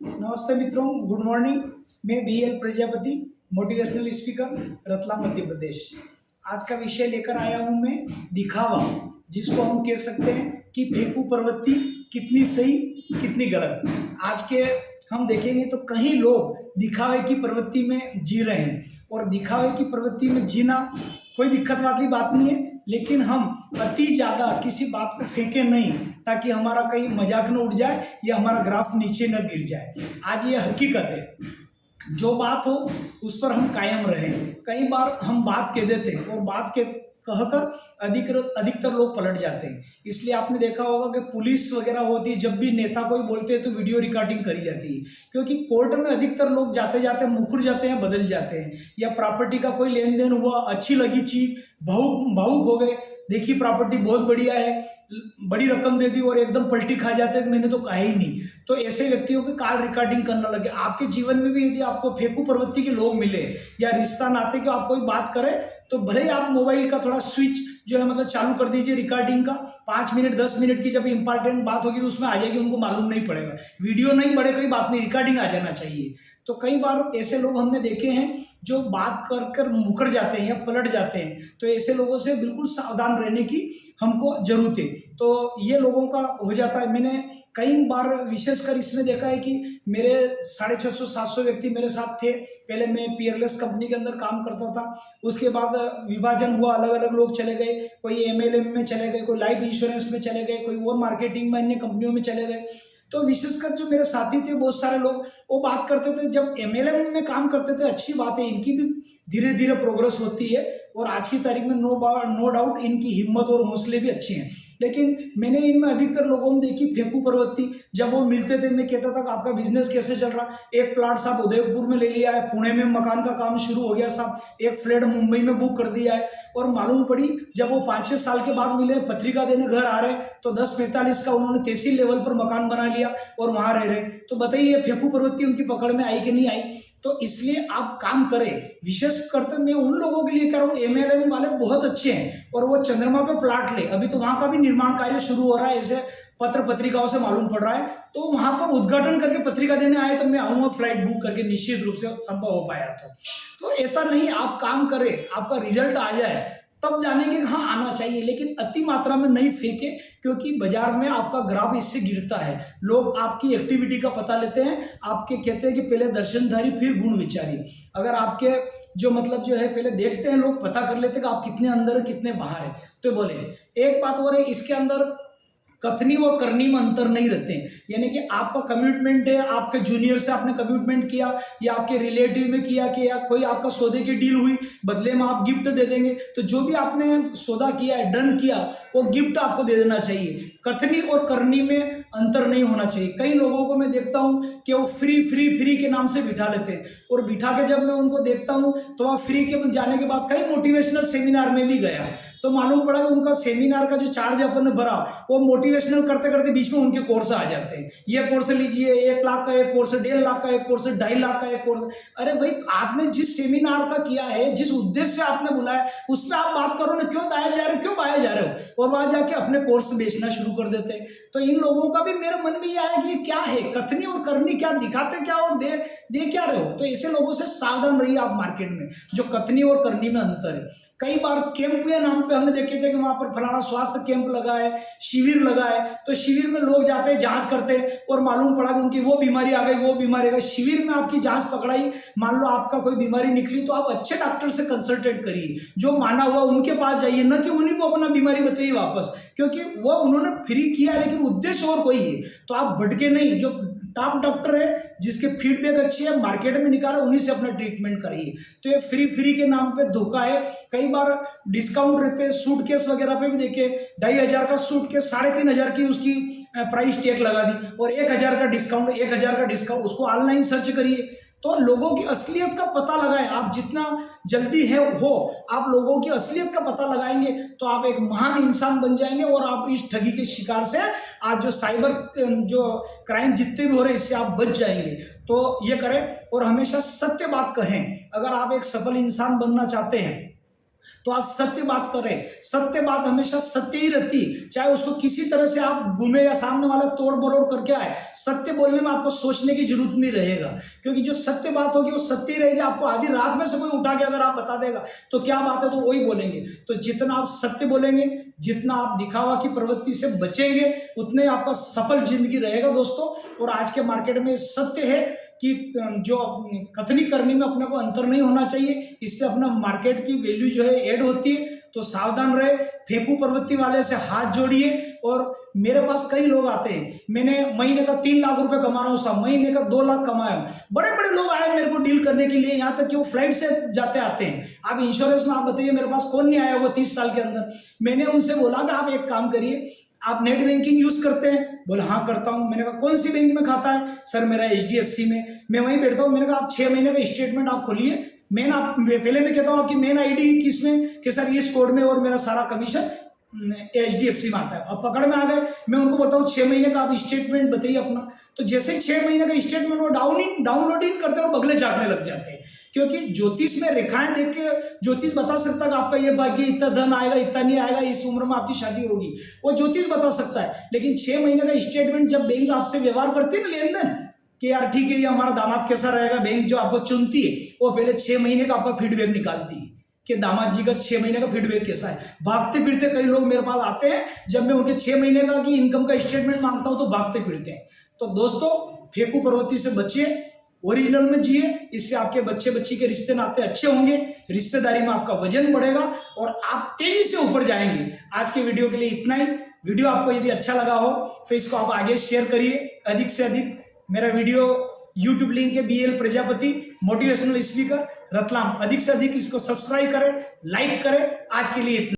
नमस्ते मित्रों, good morning. मैं BL Prajapati, motivational speaker, Ratlam Madhya Pradesh. आज का विषय लेकर आया हूं मैं दिखावा, जिसको हम कह सकते हैं कि फेंकू प्रवृत्ति कितनी सही कितनी गलत। आज के हम देखेंगे तो कई लोग दिखावे की प्रवृत्ति में जी रहे हैं, और दिखावे की प्रवृत्ति में जीना कोई दिक्कत वाली बात नहीं है, लेकिन हम अति ज़्यादा किसी बात को फेंके नहीं, ताकि हमारा कहीं मजाक न उड़ जाए या हमारा ग्राफ नीचे न गिर जाए। आज ये हकीकत है, जो बात हो उस पर हम कायम रहें। कई बार हम बात कह देते हैं और बात के कहकर अधिकतर लोग पलट जाते हैं। इसलिए आपने देखा होगा कि पुलिस वगैरह होती है, जब भी नेता कोई बोलते हैं तो वीडियो रिकॉर्डिंग करी जाती है, क्योंकि कोर्ट में अधिकतर लोग जाते जाते मुकर जाते हैं, बदल जाते हैं, या प्रॉपर्टी का कोई लेन देन हुआ, अच्छी लगी चीज, भावुक हो गए, देखी प्रॉपर्टी बहुत बढ़िया है, बड़ी रकम दे दी और एकदम पलटी खा जाते हैं, मैंने तो कहा ही नहीं। तो ऐसे व्यक्तियों की कॉल रिकॉर्डिंग करने लगे। आपके जीवन में भी यदि आपको फेंकू प्रवृत्ति के लोग मिले या रिश्ता नाते की आप कोई बात करें, तो भले ही आप मोबाइल का थोड़ा स्विच जो है मतलब चालू कर दीजिए रिकॉर्डिंग का। 5 मिनट 10 मिनट की जब इंपॉर्टेंट बात होगी तो उसमें आ जाएगी, उनको मालूम नहीं पड़ेगा। वीडियो नहीं बढ़े कोई बात नहीं, रिकॉर्डिंग आ जाना चाहिए। तो कई बार ऐसे लोग हमने देखे हैं जो बात कर कर मुकर जाते हैं या पलट जाते हैं। तो ऐसे लोगों से बिल्कुल सावधान रहने की हमको जरूरत है। तो ये लोगों का हो जाता है। मैंने कई बार विशेषकर इसमें देखा है कि मेरे 650-700 व्यक्ति मेरे साथ थे। पहले मैं पीयरलेस कंपनी के अंदर काम करता था, उसके बाद विभाजन हुआ, अलग अलग लोग चले गए, कोई MLM में चले गए, कोई लाइफ इंश्योरेंस में चले गए, कोई और मार्केटिंग में अन्य कंपनियों में चले गए। तो विशेषकर जो मेरे साथी थे बहुत सारे लोग, वो बात करते थे जब MLM में काम करते थे, अच्छी बात है, इनकी भी धीरे धीरे प्रोग्रेस होती है, और आज की तारीख में नो डाउट इनकी हिम्मत और हौसले भी अच्छे हैं। लेकिन मैंने इनमें अधिकतर लोगों में देखी फेंकू प्रवृत्ति। जब वो मिलते थे, मैं कहता था कि आपका बिजनेस कैसे चल रहा। एक प्लाट साहब उदयपुर में ले लिया है, पुणे में मकान का काम शुरू हो गया साहब, एक फ्लैट मुंबई में बुक कर दिया है। और मालूम पड़ी जब वो 5-6 साल के बाद मिले, पत्रिका देने घर आ रहे, तो 10-45 का उन्होंने तहसील लेवल पर मकान बना लिया और वहां रह रहे। तो बताइए फेंकू प्रवृत्ति उनकी पकड़ में आई कि नहीं आई। तो इसलिए आप काम करें। विशेष करते मैं उन लोगों के लिए कह रहा हूँ, MLM वाले बहुत अच्छे हैं और वो चंद्रमा पे प्लाट ले, अभी तो वहां का भी निर्माण कार्य शुरू हो रहा है, ऐसे पत्र पत्रिकाओं से मालूम पड़ रहा है। तो वहां पर उद्घाटन करके पत्रिका देने आए तो मैं आऊंगा फ्लाइट बुक करके, निश्चित रूप से संभव हो पाया। तो ऐसा नहीं, आप काम करें, आपका रिजल्ट आ जाए तब जानेंगे कि हाँ आना चाहिए, लेकिन अति मात्रा में नहीं फेंके, क्योंकि बाजार में आपका ग्राफ इससे गिरता है। लोग आपकी एक्टिविटी का पता लेते हैं, आपके कहते हैं कि पहले दर्शनधारी फिर गुण विचारी। अगर आपके जो मतलब जो है पहले देखते हैं लोग, पता कर लेते हैं कि आप कितने अंदर है कितने बाहर है। तो बोले एक बात और है, इसके अंदर कथनी और करनी में अंतर नहीं रहते हैं। यानी कि आपका कमिटमेंट है, आपके जूनियर से आपने कमिटमेंट किया या आपके रिलेटिव में किया कि या कोई आपका सौदे की डील हुई, बदले में आप गिफ्ट दे देंगे, तो जो भी आपने सौदा किया है, डन किया, वो गिफ्ट आपको दे देना चाहिए। कथनी और करनी में अंतर नहीं होना चाहिए। कई लोगों को मैं देखता हूं कि वो फ्री के नाम से बिठा लेते हैं, और बिठा के जब मैं उनको देखता हूं तो वह फ्री के जाने के बाद कई मोटिवेशनल सेमिनार में भी गया, तो मालूम पड़ा कि उनका सेमिनार का जो चार्ज अपन ने भरा, वो मोटिवेशनल करते करते बीच में उनके कोर्स आ जाते हैं। ये कोर्स लीजिए, 1 लाख का एक कोर्स, 1.5 लाख का एक कोर्स, 2.5 लाख का एक कोर्स। अरे भाई, आपने जिस सेमिनार का किया है, जिस उद्देश्य से आपने बुलाया, उस पर आप बात करो ना, क्यों दाए जा रहे हो, क्यों बाए जा रहे हो, और वहां जाके अपने कोर्स बेचना शुरू कर देते हैं। तो इन लोगों का भी मेरे मन में यह आया कि ये क्या है, कथनी और करनी, क्या दिखाते क्या और दे क्या रहे हो। तो ऐसे लोगों से सावधान रहिए आप मार्केट में, जो कथनी और करनी में अंतर है। कई बार कैंप के नाम पे हमने देखे थे कि वहां पर फलाना स्वास्थ्य कैंप लगा है, शिविर लगा है, तो शिविर में लोग जाते हैं, जांच करते हैं, और मालूम पड़ा कि उनकी वो बीमारी आ गई, वो बीमारी आ गई। शिविर में आपकी जांच पकड़ाई, मान लो आपका कोई बीमारी निकली, तो आप अच्छे डॉक्टर से कंसल्टेट करिए, जो माना हुआ उनके पास जाइए, न कि उन्हीं को अपना बीमारी बताइए वापस, क्योंकि वो उन्होंने फ्री किया लेकिन उद्देश्य और कोई है। तो आप भटके नहीं, जो टॉप डॉक्टर है, जिसके फीडबैक अच्छी है, मार्केट में निकाला, उन्हीं से अपना ट्रीटमेंट करिए। तो ये फ्री के नाम पे धोखा है। कई बार डिस्काउंट रहते हैं, सूटकेस वगैरह पे भी देखे, 2,500 का सूटकेस 3,500 की उसकी प्राइस टैग लगा दी, और 1,000 का डिस्काउंट, उसको ऑनलाइन सर्च करिए। तो लोगों की असलियत का पता लगाएं। आप जितना जल्दी आप लोगों की असलियत का पता लगाएंगे तो आप एक महान इंसान बन जाएंगे, और आप इस ठगी के शिकार से, आज जो साइबर जो क्राइम जितने भी हो रहे हैं, इससे आप बच जाएंगे। तो ये करें, और हमेशा सत्य बात कहें। अगर आप एक सफल इंसान बनना चाहते हैं तो आप सत्य बात करें, सत्य बात हमेशा सत्य ही रहती, चाहे उसको किसी तरह से आप घूमे या सामने वाला तोड़ मरोड़ करके आए, सत्य बोलने में आपको सोचने की जरूरत नहीं रहेगा, क्योंकि जो सत्य बात होगी वो सत्य ही रहेगी। आपको आधी रात में से कोई उठा के अगर आप बता देगा तो क्या बात है, तो वही बोलेंगे। तो जितना आप सत्य बोलेंगे, जितना आप दिखावा की प्रवृत्ति से बचेंगे, उतने आपका सफल जिंदगी रहेगा दोस्तों। और आज के मार्केट में सत्य है कि जो कथनी करने में अपने को अंतर नहीं होना चाहिए, इससे अपना मार्केट की वैल्यू जो है ऐड होती है। तो सावधान रहे, फेंकू प्रवृत्ति वाले से हाथ जोड़िए। और मेरे पास कई लोग आते हैं, मैंने महीने का 3 लाख रुपए कमा रहा हूँ साहब, महीने का 2 लाख कमाया हूँ। बड़े बड़े लोग आए मेरे को डील करने के लिए, यहाँ तक कि वो फ्लाइट से जाते आते हैं। आप इंश्योरेंस में आप बताइए मेरे पास कौन नहीं आया वो 30 साल के अंदर। मैंने उनसे बोला कि आप एक काम करिए, आप नेट बैंकिंग यूज करते हैं? बोले हाँ करता हूं। मैंने कहा कौन सी बैंक में खाता है? सर मेरा HDFC में, मैं वहीं बैठता हूं। मैंने कहा आप 6 महीने का स्टेटमेंट आप खोलिए, पहले मैं कहता हूं आपकी मेन आईडी किस में, कि सर इस कोड में, और मेरा सारा कमीशन HDFC में आता है। अब पकड़ में आ गए, मैं उनको बताऊं 6 महीने का आप स्टेटमेंट बताइए अपना। तो जैसे ही 6 महीने का स्टेटमेंट वो डाउनलोडिंग करते हैं और बगले जागने लग जाते हैं, क्योंकि ज्योतिष में रेखाएं देख के ज्योतिष बता सकता है कि आपका ये भाग्य, इतना धन आएगा, इतना नहीं आएगा, इस उम्र में आपकी शादी होगी, वो ज्योतिष बता सकता है। लेकिन 6 महीने का स्टेटमेंट जब बैंक आपसे व्यवहार करती है ना, लेन देन, कि यार ठीक है ये हमारा दामाद कैसा रहेगा, बैंक जो आपको चुनती है वो पहले 6 महीने का आपका फीडबैक निकालती है कि दामाद जी का 6 महीने का फीडबैक कैसा है। भागते फिरते कई लोग मेरे पास आते हैं, जब मैं उनके 6 महीने का की इनकम का स्टेटमेंट मांगता हूं तो भागते फिरते हैं। तो दोस्तों फेंकू प्रवृत्ति से बचिए, ओरिजिनल में जिए, इससे आपके बच्चे बच्ची के रिश्ते नाते अच्छे होंगे, रिश्तेदारी में आपका वजन बढ़ेगा और आप तेजी से ऊपर जाएंगे। आज के वीडियो के लिए इतना ही। वीडियो आपको यदि अच्छा लगा हो तो इसको आप आगे शेयर करिए अधिक से अधिक। मेरा वीडियो यूट्यूब लिंक है BL Prajapati motivational speaker Ratlam, अधिक से अधिक इसको सब्सक्राइब करें, लाइक करें। आज के लिए इतना।